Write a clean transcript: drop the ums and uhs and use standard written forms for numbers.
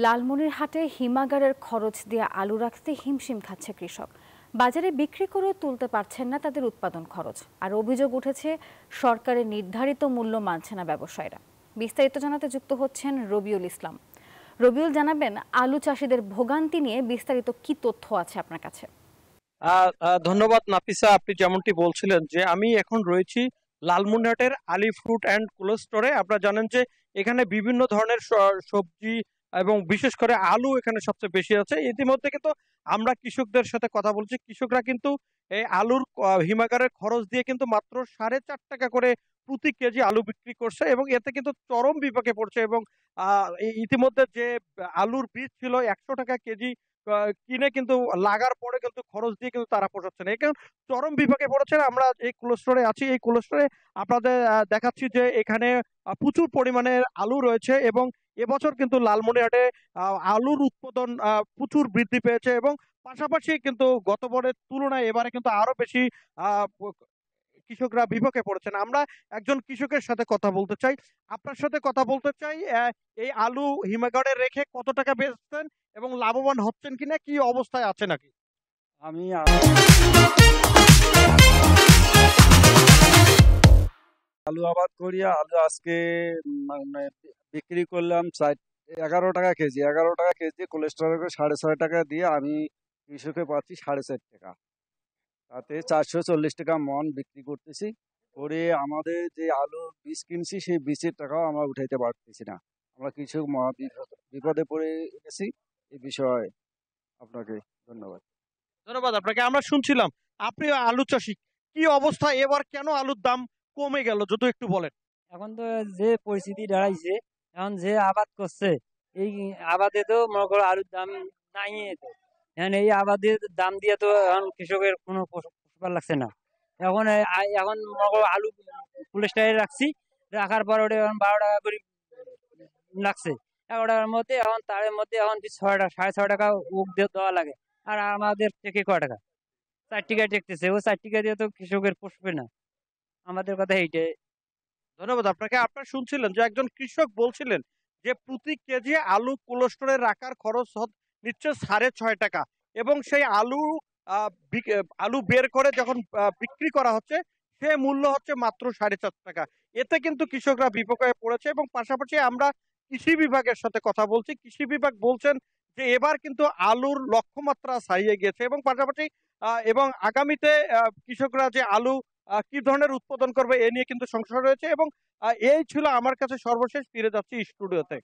লালমনিরহাটে হিমাগারের খরচ দিয়ে আলু রাখতে হিমশিম খাচ্ছে কৃষক। বাজারে বিক্রি করেও তুলতে পারছেন না তাদের উৎপাদন খরচ। আর অভিযোগ উঠেছে সরকারের নির্ধারিত মূল্য মানছে না ব্যবসায়ীরা। বিস্তারিত জানাতে যুক্ত হচ্ছেন রবিউল ইসলাম। রবিউল, জানাবেন আলু চাষিদের ভোগান্তি নিয়ে বিস্তারিত কি তথ্য আছে আপনার কাছে? ধন্যবাদ নাফিসা, আপনি যেমনটি বলছিলেন যে আমি এখন রয়েছি লালমনিরহাটের আলী ফ্রুট অ্যান্ড কোল্ড স্টোরে। আপনারা জানেন যে এখানে বিভিন্ন ধরনের সবজি এবং বিশেষ করে আলু এখানে সবচেয়ে বেশি আছে। ইতিমধ্যে কিন্তু আমরা কৃষকদের সাথে কথা বলছি, কৃষকরা কিন্তু এই আলুর হিমাগারের খরচ দিয়ে কিন্তু মাত্র 4.5 টাকা করে প্রতি কেজি আলু বিক্রি করছে এবং এতে কিন্তু চরম বিপাকে পড়ছে। এবং ইতিমধ্যে যে আলুর বীজ ছিল 100 টাকা কেজি, কিনে কিন্তু লাগার পরে কিন্তু খরচ দিয়ে কিন্তু তারা পোষাচ্ছে না, এখন চরম বিপাকে পড়েছে। আমরা এই কোল্ড স্টোরে আছি, এই কোল্ড স্টোরে আপনাদের দেখাচ্ছি যে এখানে প্রচুর পরিমাণে আলু রয়েছে এবং এবছর কিন্তু লালমনিরহাটে আলুর উৎপাদন প্রচুর বৃদ্ধি পেয়েছে এবং পাশাপাশি কিন্তু গতবারের তুলনায় এবারে কিন্তু আরো বেশি আহ কৃষকরা বিপাকে পড়েছেন। আমরা একজন কৃষকের সাথে কথা বলতে চাই, আপনার সাথে কথা বলতে চাই। এই আলু হিমাগারে রেখে কত টাকা বেচছেন এবং লাভবান হচ্ছেন কিনা, কি অবস্থায় আছে নাকি? আমি আলু আবাদ করি। আলু আজকে মানে বিক্রি করলাম 11 টাকা কেজি। 11 টাকা কেজি কোলেস্টোরেল করে 6.5 টাকা দিয়ে আমি কৃষকে পাচ্ছি 4.5 টাকা। তাতে 440 টাকা মন বিক্রি করতেছি। করে আমাদের যে আলু বীজ কিনছি সেই বীজের টাকাও আমরা উঠাইতে পারতেছি না। আমরা কৃষক মহা বিপদে পড়ে গেছি। এই বিষয়ে আপনাকে ধন্যবাদ। ধন্যবাদ আপনাকে। আমরা শুনছিলাম আপনি আলু চাষি, কি অবস্থা এবার, কেন আলুর দাম কমে গেল যদি একটু বলেন। এখন তো যে পরিস্থিতি দাঁড়াইছে, এখন যে আবাদ করছে এই আবাদে তো মনে করো আলুর দাম নাই। তো এখন এই আবাদের দাম দিয়ে তো এখন কৃষকের কোনো পোষবার লাগছে না। এখন এখন মনে করো আলু পুলিশটাই রাখছি, রাখার পর ওটা এখন 12 টাকা করে লাগছে। 11 টাকার মধ্যে এখন তারের মধ্যে এখন 6 টাকা 6.5 টাকা ওক দিয়ে দেওয়া লাগে। আর আমাদের থেকে কয় টাকা, 4 টাকা টেকতেছে। ও 4 টাকা দিয়ে তো কৃষকের পোষবে না। আমাদের কথা এইটাই। ধন্যবাদ আপনাকে। আপনারা শুনছিলেন যে একজন কৃষক বলছিলেন যে প্রতি কেজি আলু কোল্ড স্টোরে রাখার খরচ নিচ্ছে 6.5 টাকা এবং সেই আলু আলু বের করে যখন বিক্রি করা হচ্ছে সে মূল্য হচ্ছে মাত্র 4.5 টাকা। এতে কিন্তু কৃষকরা বিপাকে পড়েছে এবং পাশাপাশি আমরা কৃষি বিভাগের সাথে কথা বলছি, কৃষি বিভাগ বলছেন যে এবার কিন্তু আলুর লক্ষ্যমাত্রা ছাড়িয়ে গেছে এবং পাশাপাশি এবং আগামীতে কৃষকরা যে আলু কি ধরনের উৎপাদন করবে এ নিয়ে কিন্তু সংশয় রয়েছে। এবং এই ছিল আমার কাছে সর্বশেষ, ফিরে যাচ্ছি স্টুডিওতে।